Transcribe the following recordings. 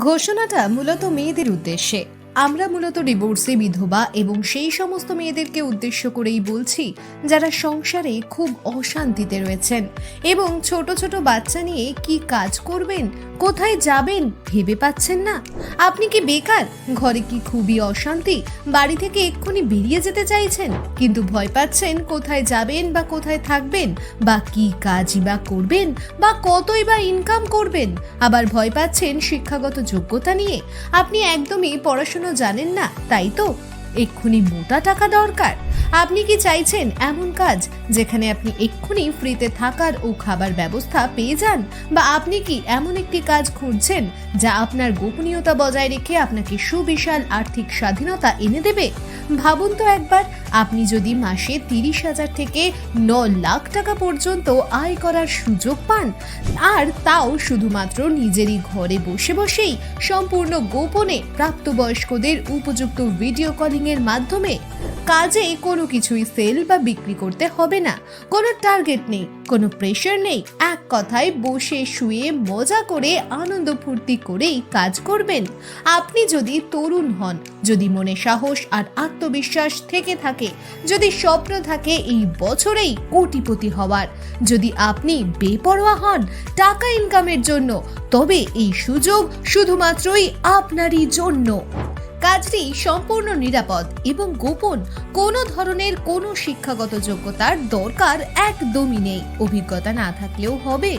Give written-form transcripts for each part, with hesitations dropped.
ঘোষণাটা মূলত মেয়েদের উদ্দেশ্যে। আমরা মূলত ডিভোর্সি বিধবা এবং সেই সমস্ত মেয়েদেরকে উদ্দেশ্য করেই বলছি যারা সংসারে খুব অশান্তিতে রয়েছেন এবং ছোট ছোট বাচ্চা নিয়ে কি কাজ করবেন, কোথায় যাবেন ভেবে পাচ্ছেন না। আপনি কি বেকার, ঘরে কি খুবই অশান্তি, বাড়ি থেকে এক্ষুনি বেরিয়ে যেতে চাইছেন কিন্তু ভয় পাচ্ছেন কোথায় যাবেন বা কোথায় থাকবেন বা কি কাজই বা করবেন বা কতই বা ইনকাম করবেন, আবার ভয় পাচ্ছেন শিক্ষাগত যোগ্যতা নিয়ে, আপনি একদমই পড়াশোনা জানেন না, তাই তো এক্ষুনি মোটা টাকা দরকার। আপনি কি চাইছেন এমন কাজ যেখানে আপনি এক্ষুনি ফ্রিতে থাকার ও খাবার ব্যবস্থা পেয়ে যান, বা আপনি কি এমন একটি কাজ খুঁজছেন যা আপনার গোপনীয়তা বজায় রেখে আপনাকে সুবিশাল আর্থিক স্বাধীনতা এনে দেবে? ভাবুন তো একবার, আপনি যদি মাসে 30,000 থেকে 9 লাখ টাকা পর্যন্ত আয় করার সুযোগ পান, আর তাও শুধুমাত্র নিজেরই ঘরে বসে বসেই সম্পূর্ণ গোপনে প্রাপ্তবয়স্কদের উপযুক্ত ভিডিও কলিং এর মাধ্যমে, কাজে কোনো কিছুই সেল বা বিক্রি করতে হবে না, কোনো টার্গেট নেই, কোনো প্রেশার নেই, এক কথায় বসে শুয়ে মজা করে আনন্দ ফুর্তি করেই কাজ করবেন। আপনি যদি তরুণ হন, যদি মনে সাহস আর আত্মবিশ্বাস থেকে থাকে, যদি স্বপ্ন থাকে এই বছরেই কোটিপতি হওয়ার, যদি আপনি বেপরোয়া হন টাকা ইনকামের জন্য, তবে এই সুযোগ শুধুমাত্রই আপনারই জন্য। কাজটি সম্পূর্ণ নিরাপদ এবং গোপন, কোনো ধরনের কোনো শিক্ষাগত যোগ্যতার দরকার একদমই নেই, অভিজ্ঞতা না থাকলেও হবে।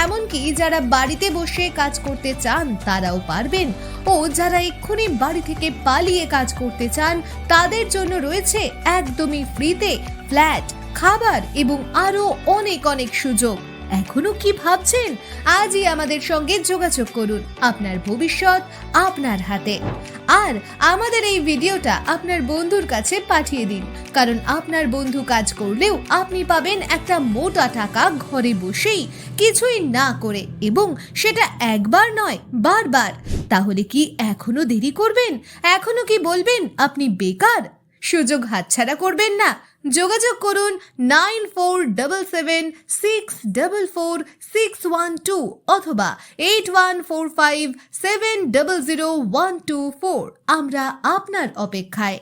এমনকি যারা বাড়িতে বসে কাজ করতে চান তারাও পারবেন, ও যারা এক্ষুনি বাড়ি থেকে পালিয়ে কাজ করতে চান তাদের জন্য রয়েছে একদমই ফ্রিতে ফ্ল্যাট, খাবার এবং আরো অনেক অনেক সুযোগ। এখনো কি ভাবছেন? আজই আমাদের সঙ্গে যোগাযোগ করুন, আপনার ভবিষ্যৎ আপনার হাতে। আর আমাদের এই ভিডিওটা আপনার বন্ধুর কাছে পাঠিয়ে দিন, কারণ আপনার বন্ধু কাজ করলেও আপনি পাবেন একটা মোটা টাকা ঘরে বসেই, কিছুই না করে, এবং সেটা একবার নয় বারবার। তাহলে কি এখনো দেরি করবেন? এখনো কি বলবেন আপনি বেকার? সুযোগ হাতছাড়া করবেন না। যোগাযোগ করুন 9477644612 অথবা 8145700124। আমরা আপনার অপেক্ষায়।